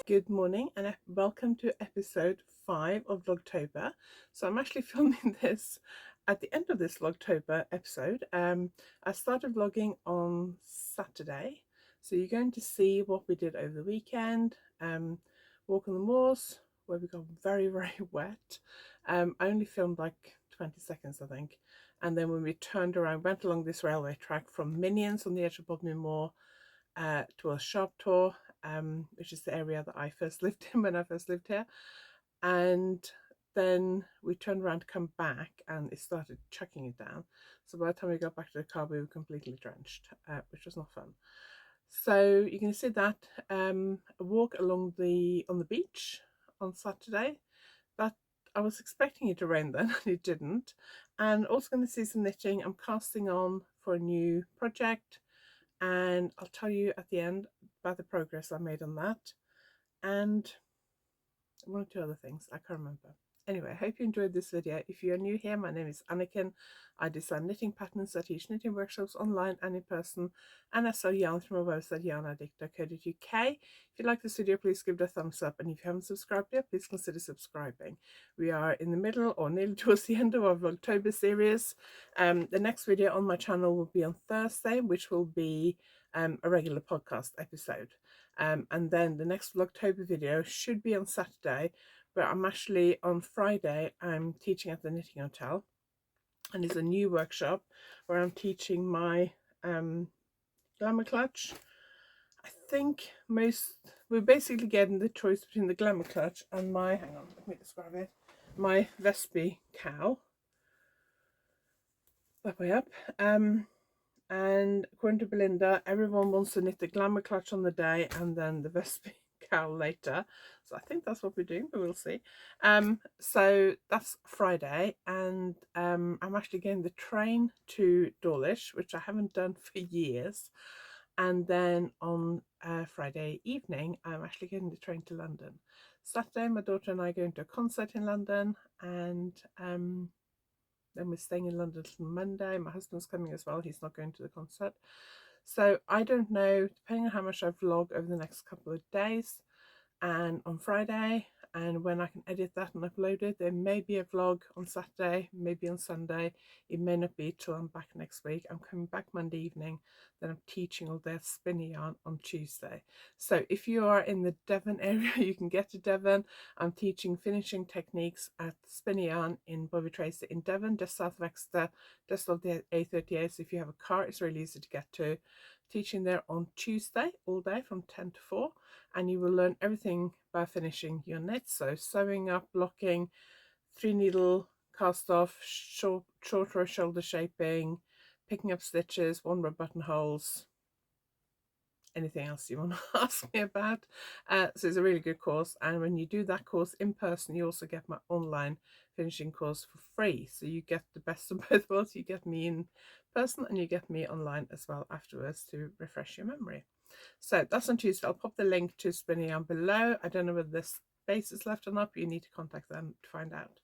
Good morning and welcome to episode 5 of Vlogtober. So I'm actually filming this at the end of this Vlogtober episode. I started vlogging on Saturday, so you're going to see what we did over the weekend. Walk on the moors where we got very wet. I only filmed like 20 seconds I think, and then when we turned around, went along this railway track from Minions on the edge of Bodmin Moor to a Sharptor, which is the area that I first lived in when I first lived here. And then we turned around to come back and it started chucking it down. So by the time we got back to the car, we were completely drenched, which was not fun. So you can see that a walk along on the beach on Saturday. That I was expecting it to rain then, and it didn't. And also going to see some knitting. I'm casting on for a new project, and I'll tell you at the end about the progress I made on that, and one or two other things I can't remember. Anyway, I hope you enjoyed this video. If you are new here, my name is Anniken. I design knitting patterns. I teach knitting workshops online and in person, and I sell yarn through my website YarnAddict.co.uk. If you like this video, please give it a thumbs up, and if you haven't subscribed yet, please consider subscribing. We are in the middle or nearly towards the end of our Vlogtober series. The next video on my channel will be on Thursday, which will be a regular podcast episode. And then the next Vlogtober video should be on Saturday, but I'm actually on Friday I'm teaching at the Knitting Hotel, and it's a new workshop where I'm teaching my glamour clutch. I think we're basically getting the choice between the glamour clutch and my, hang on, let me describe it, my Vespi cowl, that way up. And according to Belinda, everyone wants to knit the glamour clutch on the day and then the Vespi cowl later. So I think that's what we're doing, but we'll see. So that's Friday, and I'm actually getting the train to Dawlish, which I haven't done for years. And then on Friday evening, I'm actually getting the train to London. Saturday, my daughter and I are going to a concert in London, and then we're staying in London till Monday. My husband's coming as well. He's not going to the concert. So I don't know, depending on how much I vlog over the next couple of days and on Friday, and when I can edit that and upload it, there may be a vlog on Saturday, maybe on Sunday. It may not be till I'm back next week. I'm coming back Monday evening, then I'm teaching all day spinning yarn on Tuesday. So if you are in the Devon area, you can get to Devon. I'm teaching finishing techniques at spinning yarn in Bobby Tracy in Devon, just south of Exeter, just off the A38. So if you have a car, it's really easy to get to. Teaching there on Tuesday all day from 10 to 4, and you will learn everything by finishing your knits. So sewing up, blocking, 3-needle cast off, short row shoulder shaping, picking up stitches, 1-row buttonholes, anything else you want to ask me about. So it's a really good course, and when you do that course in person, you also get my online finishing course for free. So you get the best of both worlds. You get me in person and you get me online as well afterwards to refresh your memory. So that's on Tuesday. I'll pop the link to spinning yarn below. I don't know whether this space is left or not, but you need to contact them to find out.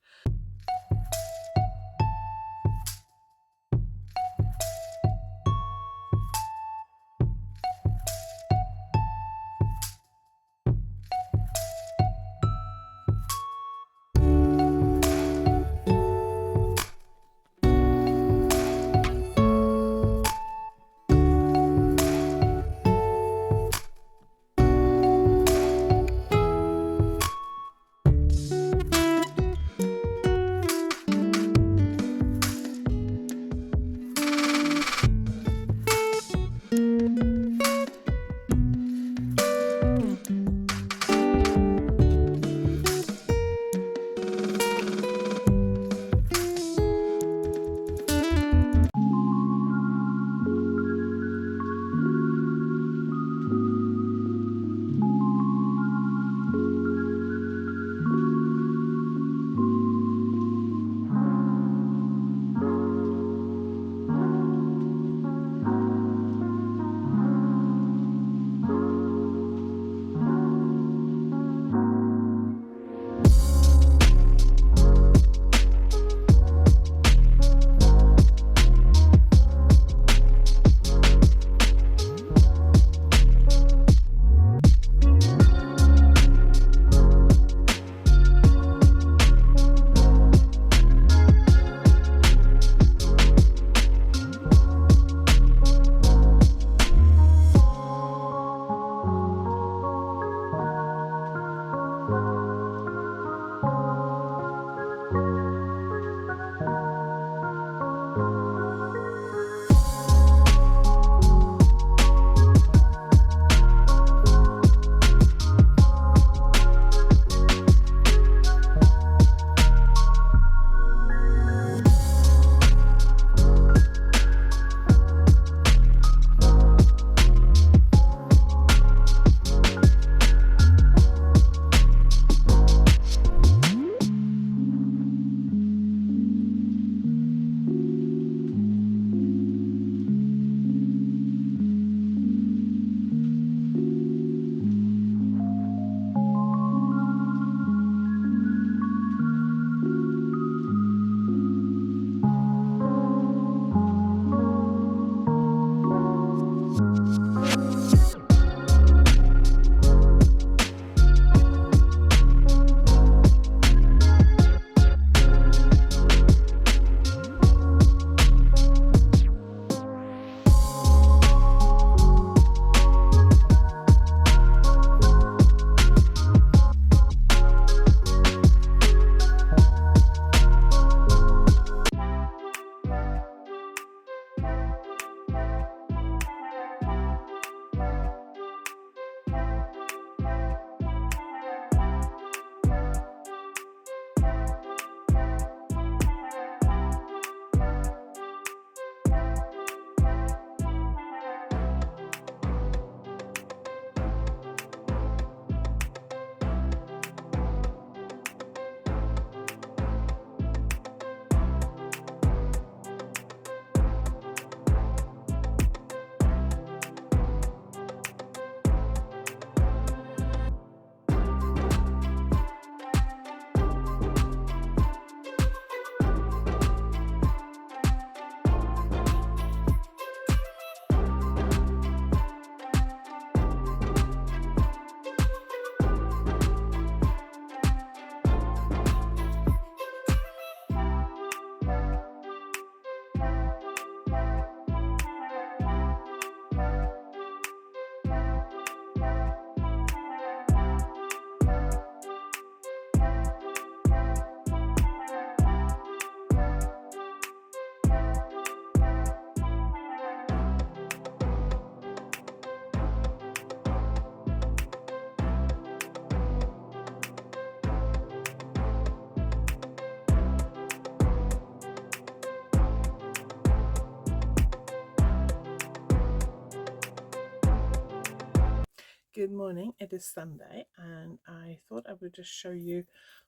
Good morning, it is Sunday and I thought I would just show you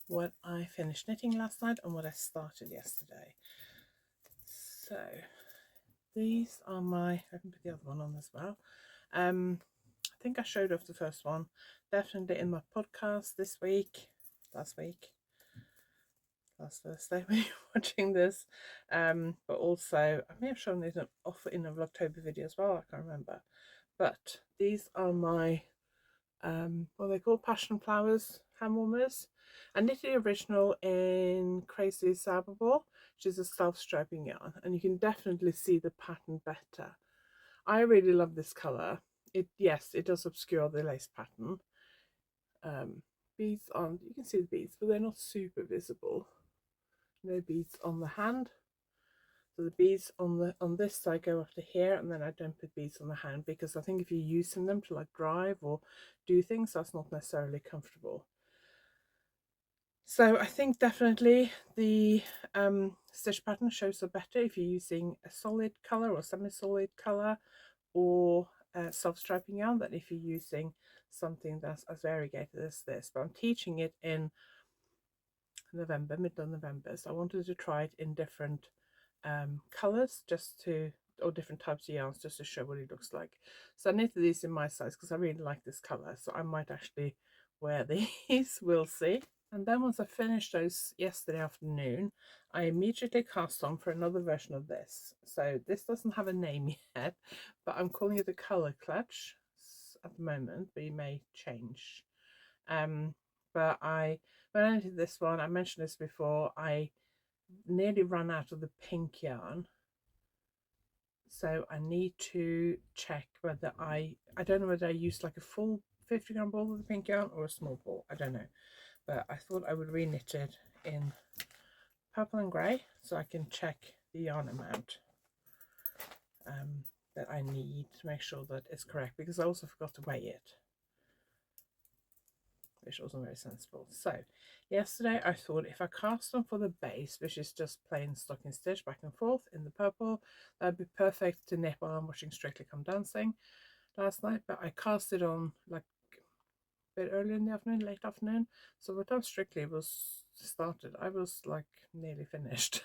what I finished knitting last night and what I started yesterday. So these are my, I can put the other one on as well. I think I showed off the first one definitely in my podcast this week, last Thursday when you're watching this, but also I may have shown it off in a Vlogtober video as well, I can't remember. But these are my what they call passion flowers hand warmers. I knit the original in Crazy Cyberball, which is a self-striping yarn, and you can definitely see the pattern better. I really love this colour. Yes, it does obscure the lace pattern. Beads on, you can see the beads, but they're not super visible. No beads on the hand. So the beads on this side go up to here, and then I don't put beads on the hand because I think if you're using them to like drive or do things, that's not necessarily comfortable. So I think definitely the stitch pattern shows up better if you're using a solid colour or semi-solid colour or self-striping yarn than if you're using something that's as variegated as this. But I'm teaching it in November, middle of November, so I wanted to try it in different colours or different types of yarns just to show what it looks like. So I knitted these in my size because I really like this colour, so I might actually wear these. We'll see. And then once I finished those yesterday afternoon, I immediately cast on for another version of this. So this doesn't have a name yet, but I'm calling it a colour clutch at the moment, but it may change. But when I did this one, I mentioned this before, I nearly ran out of the pink yarn, so I need to check whether I don't know whether I used like a full 50-gram ball of the pink yarn or a small ball, I don't know, but I thought I would re-knit it in purple and grey so I can check the yarn amount that I need to make sure that it's correct, because I also forgot to weigh it, which wasn't very sensible. So yesterday I thought if I cast on for the base, which is just plain stocking stitch back and forth in the purple, that'd be perfect to knit while I'm watching Strictly Come Dancing last night. But I cast it on like a bit early in the afternoon, late afternoon, so by the time Strictly was started I was like nearly finished.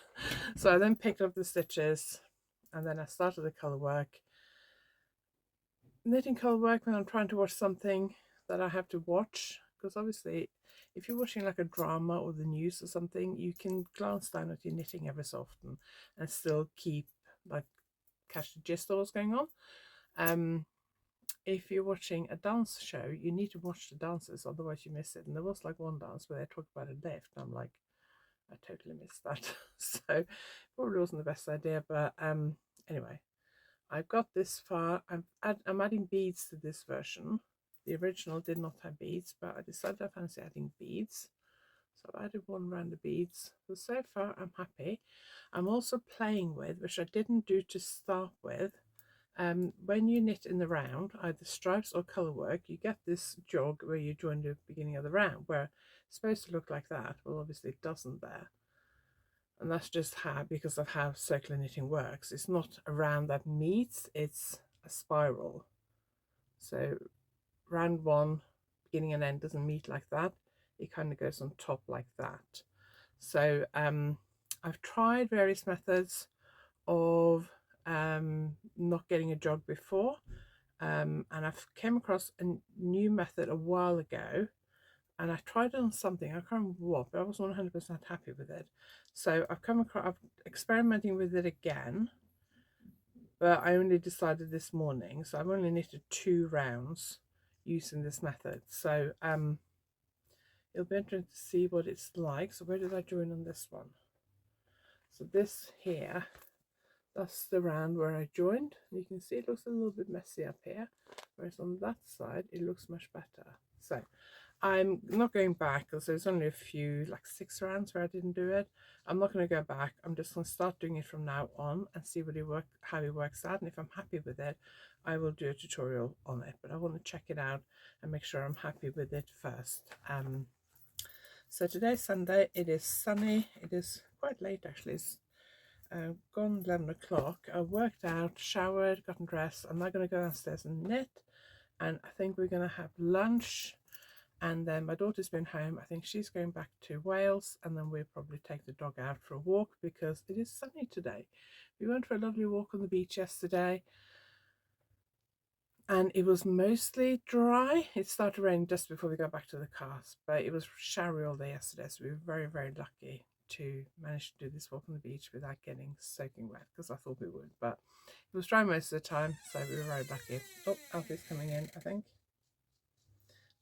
So I then picked up the stitches and then I started the colour work. Knitting colour work when I'm trying to watch something that I have to watch, because obviously if you're watching like a drama or the news or something, you can glance down at your knitting every so often and still keep like catch the gist of what's going on. If you're watching a dance show, you need to watch the dances, otherwise you miss it. And there was like one dance where they talked about a lift, and I'm like, I totally missed that. So probably wasn't the best idea, but anyway, I've got this far. I'm adding beads to this version. The original did not have beads, but I decided I fancy adding beads. So I've added one round of beads. So far I'm happy. I'm also playing with, which I didn't do to start with, when you knit in the round, either stripes or colour work, you get this jog where you join the beginning of the round, where it's supposed to look like that. Well, obviously it doesn't there. And that's just because of how circular knitting works. It's not a round that meets, it's a spiral. So round one, beginning and end, doesn't meet like that. It kind of goes on top like that. So I've tried various methods of not getting a jog before, and I've came across a new method a while ago, and I tried it on something, I can't remember what, but I wasn't 100% happy with it. So I'm experimenting with it again, but I only decided this morning, so I've only knitted 2 rounds using this method. So it'll be interesting to see what it's like. So where did I join on this one? So this here, that's the round where I joined. You can see it looks a little bit messy up here, whereas on that side it looks much better. So I'm not going back because there's only a few, like 6 rounds where I didn't do it. I'm not going to go back. I'm just going to start doing it from now on and see how it works out. And if I'm happy with it, I will do a tutorial on it. But I want to check it out and make sure I'm happy with it first. So today's Sunday. It is sunny. It is quite late actually. It's gone 11 o'clock. I worked out, showered, gotten dressed. I'm now going to go downstairs and knit. and I think we're going to have lunch. And then my daughter's been home. I think she's going back to Wales, and then we'll probably take the dog out for a walk because it is sunny today. We went for a lovely walk on the beach yesterday, and it was mostly dry. It started raining just before we got back to the cars, but it was showery all day yesterday, so we were very, very lucky to manage to do this walk on the beach without getting soaking wet, because I thought we would, but it was dry most of the time, so we were very lucky. Oh, Alfie's coming in, I think.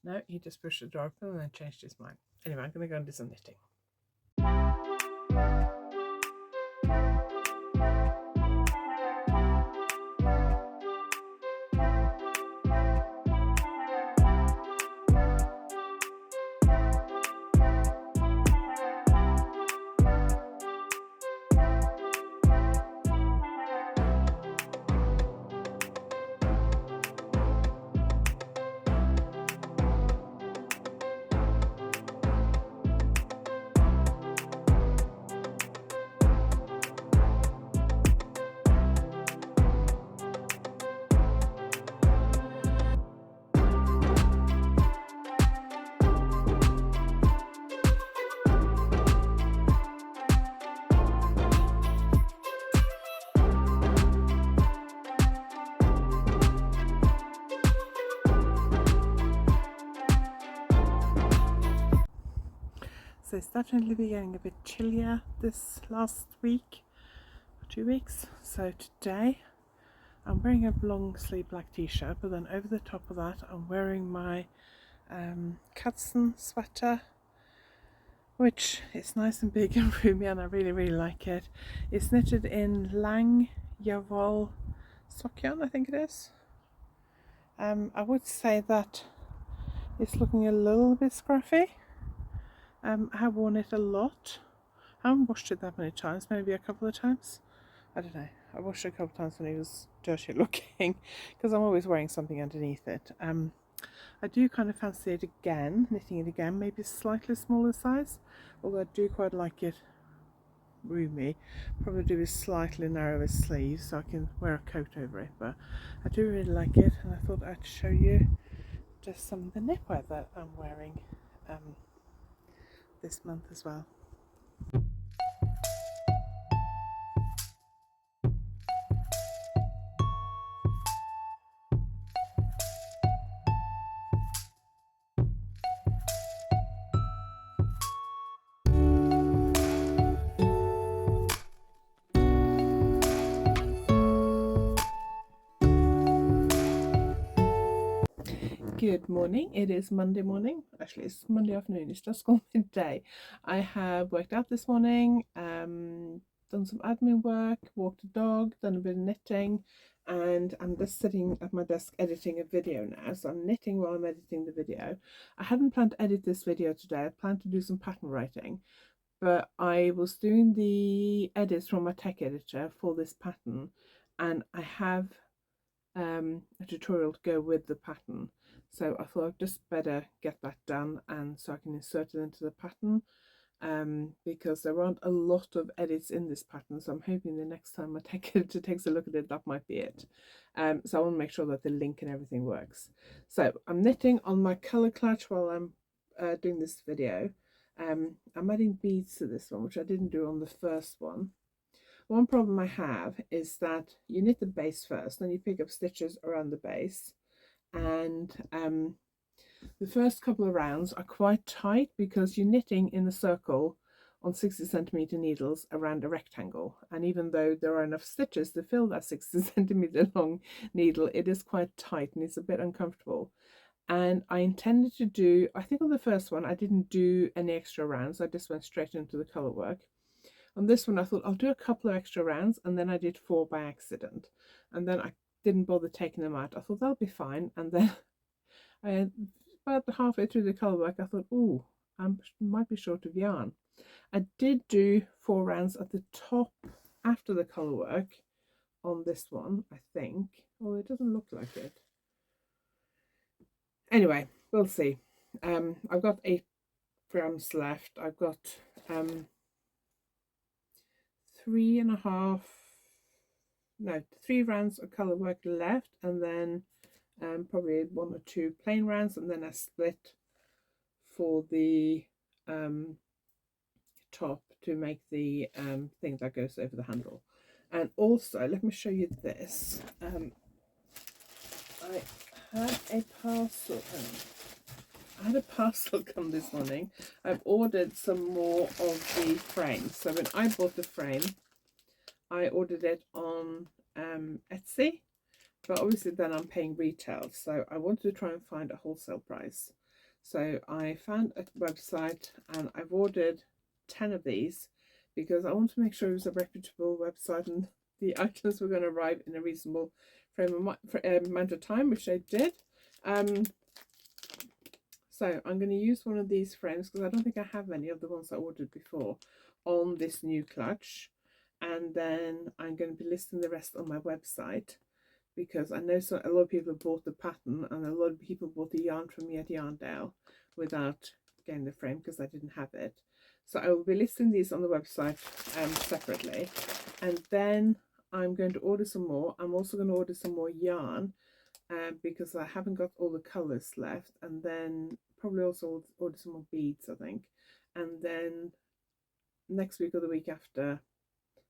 No, he just pushed the door open and then changed his mind. Anyway, I'm going to go and do some knitting. So it's definitely been getting a bit chillier this last week, 2 weeks. So today I'm wearing a long sleeve black t-shirt, but then over the top of that I'm wearing my Katzen sweater, which is nice and big and roomy, and I really, really like it. It's knitted in Lang Yaval Sokyan, I think it is. I would say that it's looking a little bit scruffy. I have worn it a lot. I haven't washed it that many times, maybe a couple of times. I don't know. I washed it a couple of times when it was dirty looking, because I'm always wearing something underneath it. I do kind of fancy it again, knitting it again, maybe a slightly smaller size, although I do quite like it roomy. Probably do a slightly narrower sleeve so I can wear a coat over it, but I do really like it, and I thought I'd show you just some of the knitwear that I'm wearing this month as well. Good morning. It is Monday morning. Actually, it's Monday afternoon. It's just gone midday. I have worked out this morning, done some admin work, walked the dog, done a bit of knitting, and I'm just sitting at my desk editing a video now. So I'm knitting while I'm editing the video. I hadn't planned to edit this video today. I planned to do some pattern writing, but I was doing the edits from my tech editor for this pattern, and I have a tutorial to go with the pattern, so I thought I'd just better get that done, and so I can insert it into the pattern, because there aren't a lot of edits in this pattern, so I'm hoping the next time my tech editor takes a look at it, that might be it. So I want to make sure that the link and everything works. So I'm knitting on my colour clutch while I'm doing this video. I'm adding beads to this one, which I didn't do on the first one. One problem I have is that you knit the base first, then you pick up stitches around the base, and the first couple of rounds are quite tight because you're knitting in a circle on 60cm needles around a rectangle, and even though there are enough stitches to fill that 60cm long needle, it is quite tight and it's a bit uncomfortable. And I intended to do, I think on the first one I didn't do any extra rounds, I just went straight into the colour work. On this one I thought I'll do a couple of extra rounds, and then I did 4 by accident, and then I didn't bother taking them out. I thought that'll be fine, and then about halfway through the colour work I thought, oh, I might be short of yarn. I did do 4 rounds at the top after the colour work on this one, I think, although it doesn't look like it. Anyway, we'll see. I've got 8 grams left. I've got 3 rounds of colour work left, and then probably 1 or 2 plain rounds, and then I split for the top to make the thing that goes over the handle. And also, let me show you this. I had a parcel. I had a parcel come this morning. I've ordered some more of the frames. So when I bought the frame, I ordered it on Etsy, but obviously then I'm paying retail. So I wanted to try and find a wholesale price. So I found a website and I've ordered 10 of these because I want to make sure it was a reputable website and the items were going to arrive in a reasonable amount of time, which they did. So I'm going to use one of these frames because I don't think I have any of the ones I ordered before on this new clutch. And then I'm going to be listing the rest on my website because I know a lot of people bought the pattern and a lot of people bought the yarn from me at Yarndale without getting the frame because I didn't have it. So I will be listing these on the website separately. And then I'm going to order some more. I'm also going to order some more yarn because I haven't got all the colours left, and then probably also order some more beads, I think. And then next week or the week after,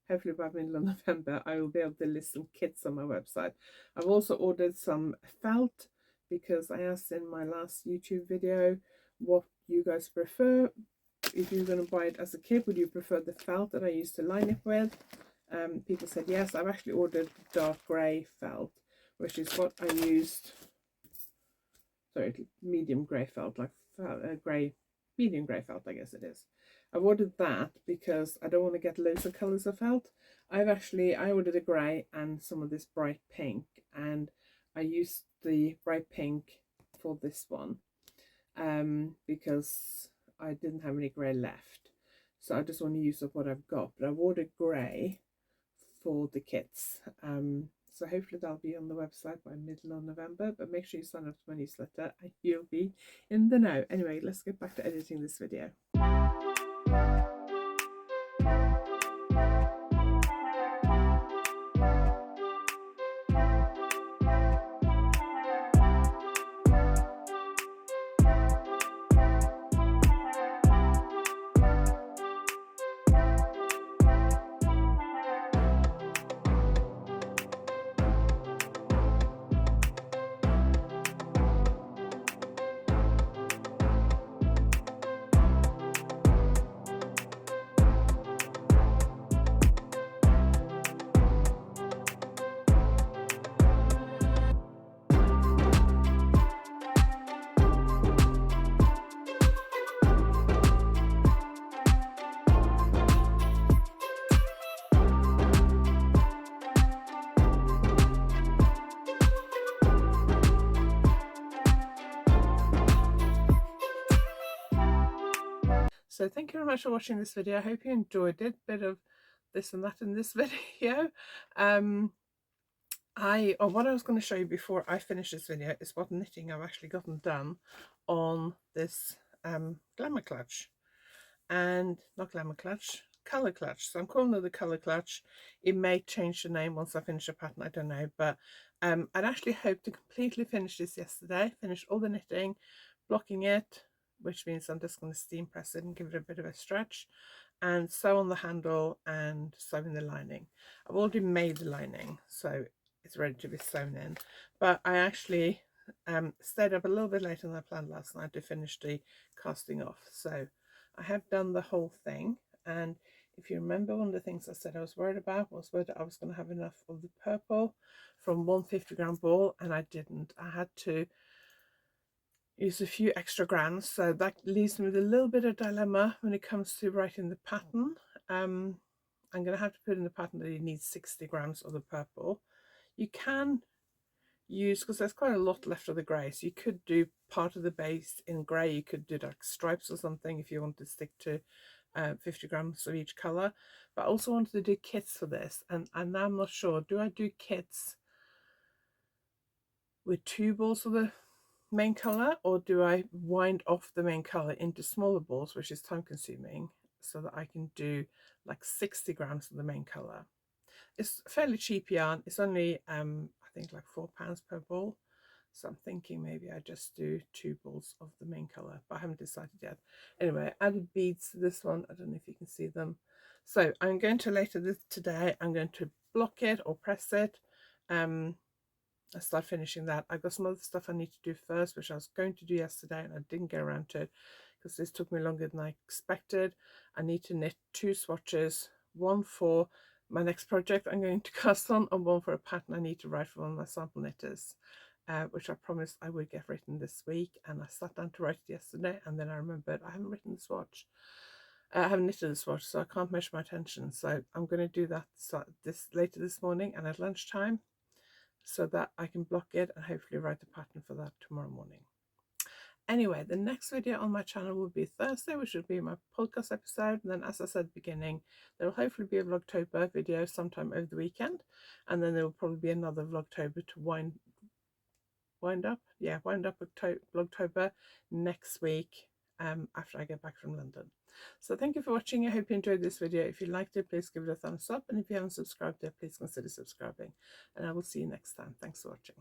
hopefully by middle of November, I will be able to list some kits on my website. I've also ordered some felt because I asked in my last YouTube video what you guys prefer. If you're going to buy it as a kit, would you prefer the felt that I used to line it with? People said yes. I've actually ordered dark grey felt, which is what I used. Sorry, medium grey felt, like medium grey felt, I guess it is. I've ordered that because I don't want to get loads of colours of felt. I ordered a grey and some of this bright pink, and I used the bright pink for this one because I didn't have any grey left. So I just want to use up what I've got. But I've ordered grey for the kits. So hopefully that'll be on the website by middle of November, but make sure you sign up to my newsletter and you'll be in the know. Anyway, let's get back to editing this video. So thank you very much for watching this video. I hope you enjoyed it. Bit of this and that in this video. What I was going to show you before I finish this video is what knitting I've actually gotten done on this glamour clutch. And not glamour clutch, color clutch. So I'm calling it the color clutch. It may change the name once I finish the pattern, I don't know. But I'd actually hoped to completely finish this yesterday, finish all the knitting, blocking it, which means I'm just going to steam press it and give it a bit of a stretch, and sew on the handle and sew in the lining. I've already made the lining, so it's ready to be sewn in. But I actually stayed up a little bit later than I planned last night to finish the casting off. So I have done the whole thing, and if you remember, one of the things I said I was worried about was whether I was going to have enough of the purple from 150-gram ball, and I didn't. I had to use a few extra grams, so that leaves me with a little bit of dilemma when it comes to writing the pattern. I'm going to have to put in the pattern that you need 60 grams of the purple. You can use, because there's quite a lot left of the grey, so you could do part of the base in grey. You could do like stripes or something if you want to stick to 50 grams of each colour. But I also wanted to do kits for this, and now I'm not sure, do I do kits with 2 balls of the main colour, or do I wind off the main colour into smaller balls, which is time consuming, so that I can do like 60 grams of the main colour? It's fairly cheap yarn. It's only I think like £4 per ball, So I'm thinking maybe I just do 2 balls of the main colour, but I haven't decided yet. Anyway, I added beads to this one. I don't know if you can see them. So I'm going to today, I'm going to block it or press it. I start finishing that. I've got some other stuff I need to do first, which I was going to do yesterday and I didn't get around to it because this took me longer than I expected. I need to knit 2 swatches, one for my next project I'm going to cast on, and one for a pattern I need to write for one of my sample knitters, which I promised I would get written this week. And I sat down to write it yesterday, and then I remembered I haven't written the swatch. I haven't knitted the swatch, so I can't measure my tension. So I'm going to do that later this morning and at lunchtime, so that I can block it and hopefully write the pattern for that tomorrow morning. Anyway, the next video on my channel will be Thursday, which will be my podcast episode. And then, as I said at the beginning, there will hopefully be a Vlogtober video sometime over the weekend. And then there will probably be another Vlogtober to wind up Vlogtober next week, after I get back from London. So thank you for watching. I hope you enjoyed this video. If you liked it, please give it a thumbs up. And if you haven't subscribed yet, please consider subscribing. And I will see you next time. Thanks for watching.